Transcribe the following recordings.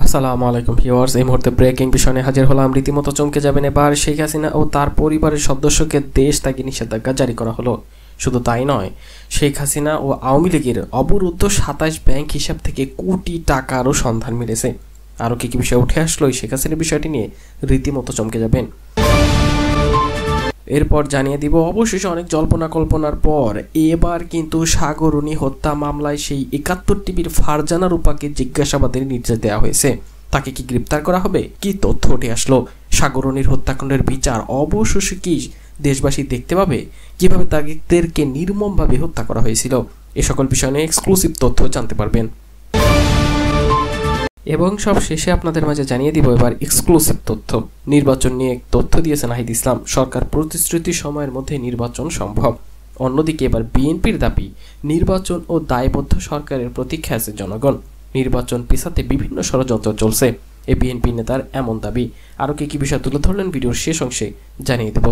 আসসালামু আলাইকুম ভিউয়ার্স, এই মুহূর্তে ব্রেকিং বিষয় নিয়ে হাজির হলাম। রীতিমতো চমকে যাবেন, এবার শেখ হাসিনা ও তার পরিবারের সদস্যকে দেশ ত্যাগে নিষেধাজ্ঞা জারি করা হলো। শুধু তাই নয়, শেখ হাসিনা ও আওয়ামী লীগের অবরুদ্ধ ২৭ ব্যাংক হিসাব থেকে কোটি টাকারও সন্ধান মিলেছে। আরও কি কি বিষয় উঠে আসলো এই শেখ হাসিনার বিষয়টি নিয়ে রীতিমতো চমকে যাবেন। এরপর জানিয়ে দিব, অবশেষে অনেক জল্পনা কল্পনার পর এবার কিন্তু সাগরণী হত্যা মামলায় সেই ৭১ টিভির ফারজানা রূপাকে জিজ্ঞাসাবাদের নির্দেশ দেওয়া হয়েছে। তাকে কি গ্রেপ্তার করা হবে? কি তথ্য উঠে আসলো? সাগরণীর হত্যাকাণ্ডের বিচার অবশেষে কি দেশবাসী দেখতে পাবে? কিভাবে তাদেরকে নির্মমভাবে হত্যা করা হয়েছিল? এ সকল বিষয় নিয়ে এক্সক্লুসিভ তথ্য জানতে পারবেন। এবং সব শেষে আপনাদের মাঝে জানিয়ে দিব এবার এক্সক্লুসিভ তথ্য। নির্বাচন নিয়ে তথ্য দিয়েছে নাহিদ ইসলাম। সরকার প্রতিশ্রুতি সময়ের মধ্যে নির্বাচন সম্ভব। অন্যদিকে এবার বিএনপির দাবি, নির্বাচন ও দায়বদ্ধ সরকারের প্রতীক্ষা আছে জনগণ। নির্বাচন পেছাতে বিভিন্ন ষড়যন্ত্র চলছে, এ বিএনপি নেতার এমন দাবি। আরও কি কি বিষয় তুলে ধরলেন ভিডিওর শেষ অংশে জানিয়ে দেব।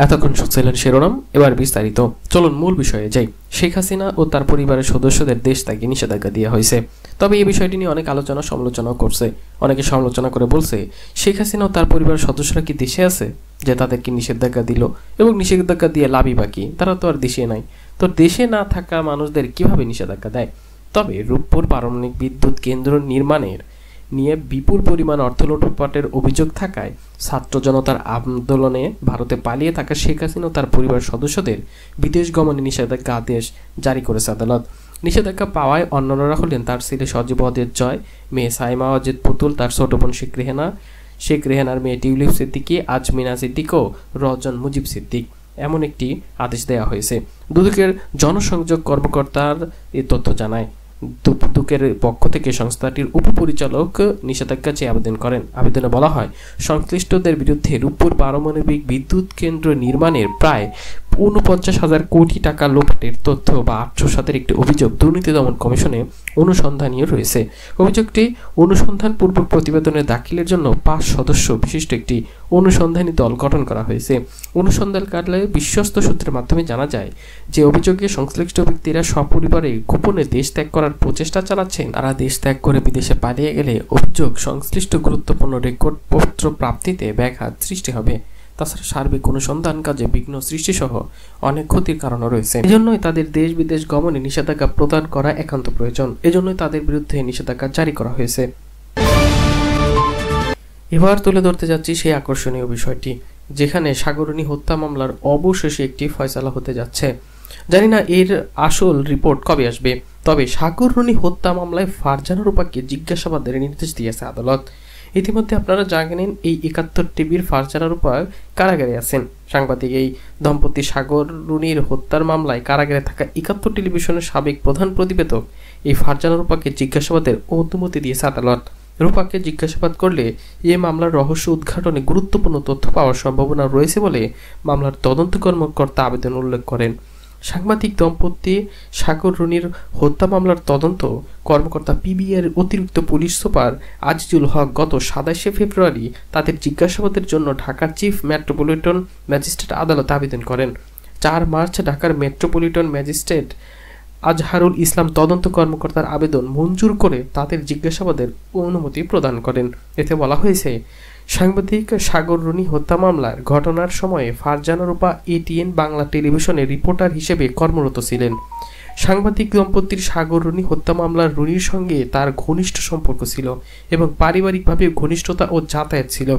এতক্ষণ শুনছিলেন শিরোনাম, এবার বিস্তারিত। চলুন মূল বিষয়ে যাই। শেখ হাসিনা ও তার পরিবারের সদস্যদের দেশ ত্যাগে নিষেধাজ্ঞা দেওয়া হয়েছে। তবে এই বিষয়টি নিয়ে অনেক আলোচনা সমালোচনাও করছে। অনেকে সমালোচনা করে বলছে, শেখ হাসিনা ও তার পরিবারের সদস্যরা কি দেশে আছে যে তাদেরকে নিষেধাজ্ঞা দিল, এবং নিষেধাজ্ঞা দিয়ে লাভই বাকি? তারা তো আর দেশে নাই। তো দেশে না থাকা মানুষদের কিভাবে নিষেধাজ্ঞা দেয়? তবে রূপপুর পারমাণবিক বিদ্যুৎ কেন্দ্র নির্মাণের নিয়ে বিপুল পরিমাণ অর্থ লুটপাটের অভিযোগ থাকায় ছাত্র জনতার আন্দোলনে ভারতে পালিয়ে থাকা শেখ হাসিনা ও তার পরিবারের সদস্যদের বিদেশ গমনে নিষেধাজ্ঞা আদেশ জারি করেছে আদালত। নিষেধাজ্ঞা পাওয়ায় অন্যান্যরা হলেন তার ছেলে সজীব অজেদ জয়, মেয়ে সাইমা অজেদ পুতুল, তার ছোট বোন শেখ রেহানার মেয়ে টিউলিপ সিদ্দিকী, আজমিনা সিদ্দিক ও রজন মুজিব সিদ্দিক। এমন একটি আদেশ দেওয়া হয়েছে। দুদকের জনসংযোগ কর্মকর্তার এই তথ্য জানায়। দুদকের পক্ষ থেকে সংস্থাটির উপপরিচালক নিষেধাজ্ঞা চেয়ে আবেদন করেন। আবেদনে বলা হয়, সংশ্লিষ্টদের বিরুদ্ধে রূপপুর পারমাণবিক বিদ্যুৎ কেন্দ্র নির্মাণের প্রায় ৪৯,০০০ কোটি টাকা লোপাটের তথ্য বা আত্মসাতের একটি অভিযোগ দুর্নীতি দমন কমিশনে অনুসন্ধানীয় রয়েছে। অভিযোগটি অনুসন্ধানপূর্বক প্রতিবেদনের দাখিলের জন্য ৫ সদস্য বিশিষ্ট একটি অনুসন্ধানী দল গঠন করা হয়েছে। অনুসন্ধানকালে বিশ্বস্ত সূত্রের মাধ্যমে জানা যায় যে অভিযোগে সংশ্লিষ্ট ব্যক্তিরা সপরিবারে গোপনে দেশ ত্যাগ করার প্রচেষ্টা চালাচ্ছেন। তারা দেশ ত্যাগ করে বিদেশে পালিয়ে গেলে অভিযোগ সংশ্লিষ্ট গুরুত্বপূর্ণ রেকর্ডপত্র প্রাপ্তিতে ব্যাঘাত সৃষ্টি হবে। তাছাড়া সার্বিক অনুসন্ধান কাজে বিঘ্ন সৃষ্টি সহ অনেক ক্ষতির কারণও রয়েছে। এজন্যই তাদের দেশ বিদেশ গমনে নিষেধাজ্ঞা প্রদান করা একান্ত প্রয়োজন। এজন্যই তাদের বিরুদ্ধে নিষেধাজ্ঞা জারি করা হয়েছে। এবার তুলে ধরতে যাচ্ছি সেই আকর্ষণীয় বিষয়টি, যেখানে সাগরণী হত্যা মামলার অবশেষে একটি ফয়সালা হতে যাচ্ছে। জানি না এর আসল রিপোর্ট কবে আসবে, তবে সাগরণী হত্যা মামলায় ফারজানা রূপাকে জিজ্ঞাসাবাদের নির্দেশ দিয়েছে আদালত। ইতিমধ্যে আপনারা জানেন এই ৭১ টিভির ফারজানা রূপা কারাগারে আছেন। সাংবাদিক এই দম্পতি সাগরণীর হত্যার মামলায় কারাগারে থাকা ৭১ টেলিভিশনের সাবেক প্রধান প্রতিবেদক এই ফারজানা রূপাকে জিজ্ঞাসাবাদের অনুমতি দিয়েছে আদালত। রূপাকে জিজ্ঞাসাবাদ করলে এই মামলার রহস্য উদ্ঘাটনে গুরুত্বপূর্ণ তথ্য পাওয়ার সম্ভাবনা রয়েছে বলে মামলার তদন্ত কর্মকর্তা আবেদন উল্লেখ করেন। সাংবাদিক দম্পতি সাগরণীর হত্যা মামলার তদন্ত কর্মকর্তা পিবিআর অতিরিক্ত পুলিশ সুপার আজিজুল হক গত ২৭ ফেব্রুয়ারি তাদের জিজ্ঞাসাবাদের জন্য ঢাকার চিফ মেট্রোপলিটন ম্যাজিস্ট্রেট আদালতে আবেদন করেন। ৪ মার্চ ঢাকার মেট্রোপলিটন ম্যাজিস্ট্রেট আজহারুল ইসলাম তদন্ত কর্মকর্তার আবেদন মঞ্জুর করে তাদের জিজ্ঞাসাবাদের অনুমতি প্রদান করেন। এতে বলা হয়েছে, সাংবাদিক সাগরণী হত্যা মামলার ঘটনার সময়ে ফারজানা রূপা এটিএন বাংলা টেলিভিশনে রিপোর্টার হিসেবে কর্মরত ছিলেন। সাংবাদিক দম্পতির সাগরণী হত্যা মামলার রুনির সঙ্গে তার ঘনিষ্ঠ সম্পর্ক ছিল এবং পারিবারিকভাবে ঘনিষ্ঠতা ও যাতায়াত ছিল।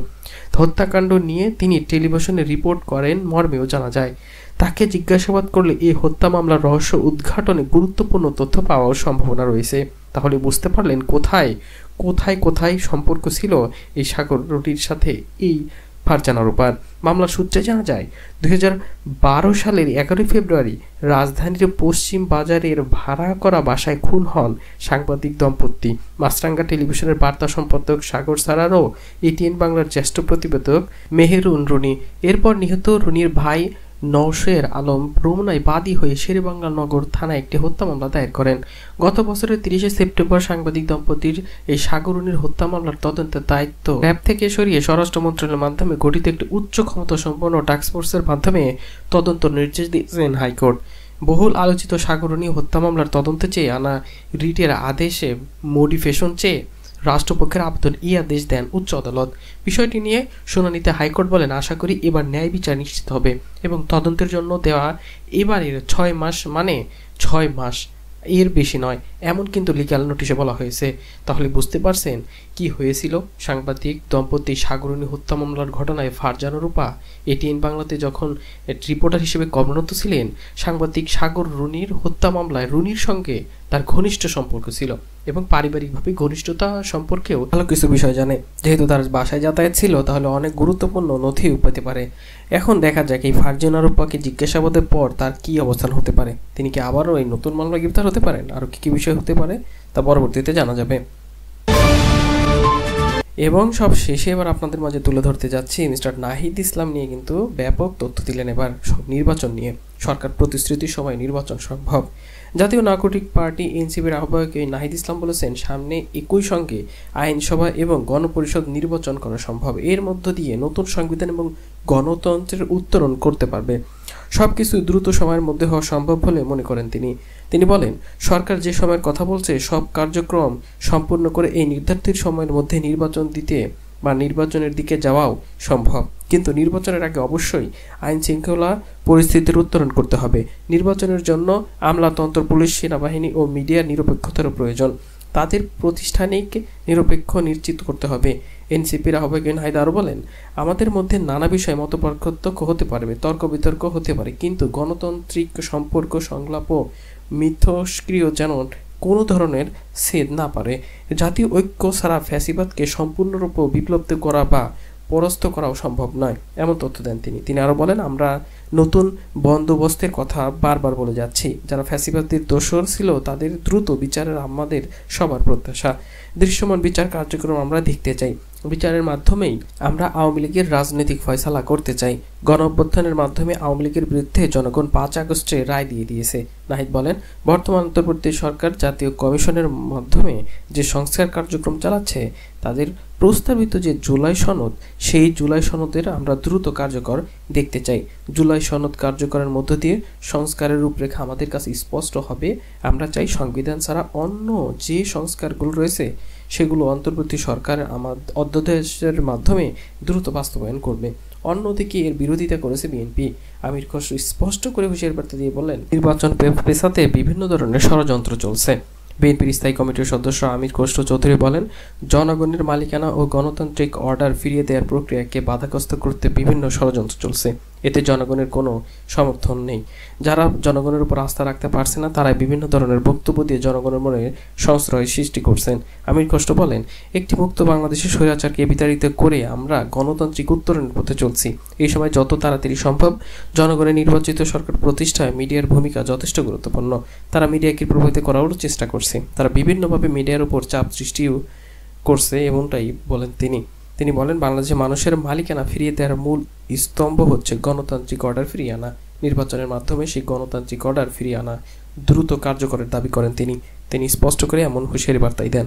হত্যাকাণ্ড নিয়ে তিনি টেলিভিশনে রিপোর্ট করেন মর্মেও জানা যায়। তাকে জিজ্ঞাসাবাদ করলে এই হত্যা মামলার রহস্য উদ্ঘাটনে গুরুত্বপূর্ণ তথ্য পাওয়ার সম্ভাবনা রয়েছে। তাহলে বুঝতে পারলেন কোথায় কোথায় কোথায় সম্পর্ক ছিল এই সাগরণীর সাথে এই ফারজানা রূপার। মামলার সূত্রে জানা যায়, ২০১২ সালের ১১ ফেব্রুয়ারি রাজধানীর পশ্চিম বাজারের ভাড়া করা বাসায় খুন হন সাংবাদিক দম্পতি। মাছরাঙ্গা টেলিভিশনের বার্তা সম্পাদক সাগর সারার ও এটিএন বাংলার জ্যেষ্ঠ প্রতিবেদক মেহেরুন রুনি। এরপর নিহত রুনির ভাই নওশের আলম রমনায় বাদী হয়ে শেরেবাংলা নগর থানায় একটি হত্যা মামলা দায়ের করেন। গত বছরের ৩০ সেপ্টেম্বর সাংবাদিক দম্পতির এই সাগরণীর হত্যা মামলার তদন্তের দায়িত্ব র্যাব থেকে সরিয়ে স্বরাষ্ট্র মন্ত্রণালয়ের মাধ্যমে গঠিত একটি উচ্চ ক্ষমতা সম্পন্ন টাস্কফোর্সের মাধ্যমে তদন্ত নির্দেশ দিয়েছেন হাইকোর্ট। বহুল আলোচিত সাগরনী হত্যা মামলার তদন্তে চেয়ে আনা রিটের আদেশে মডিফিকেশন চেয়ে রাষ্ট্রপক্ষের আবেদন আদেশ দেন উচ্চ আদালত। বিষয়টি নিয়ে শুনানিতে হাইকোর্ট বলেন, আশা করি এবার ন্যায় বিচার নিশ্চিত হবে এবং তদন্তের জন্য দেওয়া এবারের 6 মাস মানে 6 মাস, এর বেশি নয়, এমন কিন্তু লিগ্যাল নোটিশে বলা হয়েছে। তাহলে বুঝতে পারছেন কি হয়েছিল সাংবাদিক দম্পতি সাগরনী হত্যা মামলার ঘটনায় ফারজানা রূপা এটিএন বাংলাতে যখন রিপোর্টার হিসেবে কর্মরত ছিলেন, সাংবাদিক সাগর রুনির হত্যা মামলায় রুনির সঙ্গে তার ঘনিষ্ঠ সম্পর্ক ছিল এবং পারিবারিকভাবে ঘনিষ্ঠতা সম্পর্কেও ভালো কিছু বিষয় জানে। যেহেতু তার বাসায় যাতায়াত ছিল, তাহলে অনেক গুরুত্বপূর্ণ নথিও পেতে পারে। এখন দেখা যাক এই ফারজানা রূপাকে জিজ্ঞাসাবাদের পর তার কি অবস্থান হতে পারে। তিনি কি আবারও এই নতুন মামলায় গ্রেফতার হতে পারেন? আরও কি কি বিষয় হতে পারে তা পরবর্তীতে জানা যাবে। এবং সব শেষে এবার আপনাদের মাঝে তুলে ধরতে যাচ্ছি মিস্টার নাহিদ ইসলাম নিয়ে কিন্তু ব্যাপক তথ্য দিলেন এবার সব নির্বাচন নিয়ে। সরকার প্রতিশ্রুতির সময় নির্বাচন সম্ভব। জাতীয় নাগরিক পার্টি এনসিপির আহ্বায়ক নাহিদ ইসলাম বলেছেন, সামনে একই সঙ্গে আইনসভা এবং গণপরিষদ নির্বাচন করা সম্ভব। এর মধ্য দিয়ে নতুন সংবিধান এবং গণতন্ত্রের উত্তরণ করতে পারবে। সবকিছু দ্রুত সময়ের মধ্যে হওয়া সম্ভব বলে মনে করেন তিনি বলেন, সরকার যে সময়ের কথা বলছে সব কার্যক্রম সম্পূর্ণ করে এই নির্ধারিত সময়ের মধ্যে নির্বাচন দিতে বা নির্বাচনের দিকে যাওয়াও সম্ভব। কিন্তু নির্বাচনের আগে অবশ্যই আইন শৃঙ্খলা পরিস্থিতির উত্তরণ করতে হবে। নির্বাচনের জন্য আমলাতন্ত্র, পুলিশ, সেনাবাহিনী ও মিডিয়ার নিরপেক্ষতার প্রয়োজন। তাদের প্রাতিষ্ঠানিক নিরপেক্ষ নিশ্চিত করতে হবে। এনসিপির আহ্বায়ক নাহিদ আরও বলেন, আমাদের মধ্যে নানা বিষয়ে মতপার্থক্য হতে পারবে, তর্ক বিতর্ক হতে পারে, কিন্তু গণতান্ত্রিক সম্পর্ক সংলাপ ও মিথস্ক্রিয় যেন কোনো ধরনের ছেদ না পারে। জাতীয় ঐক্য ছাড়া ফ্যাসিবাদকে সম্পূর্ণরূপে বিপ্লব করা বা পরাস্ত করাও সম্ভব নয়, এমন তথ্য দেন তিনি আরও বলেন, আমরা নতুন বন্দোবস্তের কথা বারবার বলে যাচ্ছি। যারা ফ্যাসিবাদের দোষর ছিল তাদের দ্রুত বিচারের আমাদের সবার প্রত্যাশা। দৃশ্যমান বিচার কার্যক্রম আমরা দেখতে চাই। বিচারের মাধ্যমেই আমরা আওয়ামী লীগের রাজনৈতিক ফয়সালা করতে চাই। গণ অভ্যুত্থানের মাধ্যমে আওয়ামী লীগের বিরুদ্ধে জনগণ 5 আগস্টে রায় দিয়ে দিয়েছে। নাহিদ বলেন, বর্তমান অন্তর্বর্তী সরকার জাতীয় কমিশনের মাধ্যমে যে সংস্কার কার্যক্রম চালাচ্ছে, তাদের প্রস্তাবিত যে জুলাই সনদ, সেই জুলাই সনদের আমরা দ্রুত কার্যকর দেখতে চাই। জুলাই সনদ কার্যকরের মধ্য দিয়ে সংস্কারের রূপরেখা আমাদের কাছে স্পষ্ট হবে। আমরা চাই সংবিধান ছাড়া অন্য যে সংস্কারগুলো রয়েছে সেগুলো অন্তর্বর্তী সরকার অধ্যাদেশের মাধ্যমে দ্রুত বাস্তবায়ন করবে। অন্যদিকে এর বিরোধিতা করেছে বিএনপি। আমির খসরু স্পষ্ট করে হুঁশিয়ার বার্তা দিয়ে বললেন, নির্বাচন পেছাতে বিভিন্ন ধরনের ষড়যন্ত্র চলছে। বিএনপির স্থায়ী কমিটির সদস্য আমির খসরু চৌধুরী বলেন, জনগণের মালিকানা ও গণতান্ত্রিক অর্ডার ফিরিয়ে দেওয়ার প্রক্রিয়াকে বাধাগ্রস্ত করতে বিভিন্ন ষড়যন্ত্র চলছে। এতে জনগণের কোনো সমর্থন নেই। যারা জনগণের উপর আস্থা রাখতে পারছে না, তারা বিভিন্ন ধরনের বক্তব্য দিয়ে জনগণের মনে সংশয় সৃষ্টি করছেন। আমির খসরু বলেন, একটি মুক্ত বাংলাদেশের স্বৈরাচারকে বিতাড়িত করে আমরা গণতান্ত্রিক উত্তরণের পথে চলছি। এই সময় যত তাড়াতাড়ি সম্ভব জনগণের নির্বাচিত সরকার প্রতিষ্ঠায় মিডিয়ার ভূমিকা যথেষ্ট গুরুত্বপূর্ণ। তারা মিডিয়াকে প্রভাবিত করারও চেষ্টা করছে। তারা বিভিন্নভাবে মিডিয়ার উপর চাপ সৃষ্টিও করছে, এমনটাই বলেন তিনি বলেন, বাংলাদেশের মানুষের মালিকানা ফিরিয়ে দেওয়ার মূল স্তম্ভ হচ্ছে গণতান্ত্রিক অর্ডার ফিরিয়ে আনা। নির্বাচনের মাধ্যমে সেই গণতান্ত্রিক অর্ডার ফিরিয়ে আনা দ্রুত কার্যকরের দাবি করেন তিনি স্পষ্ট করে এমন হুঁশিয়ারি বার্তাই দেন।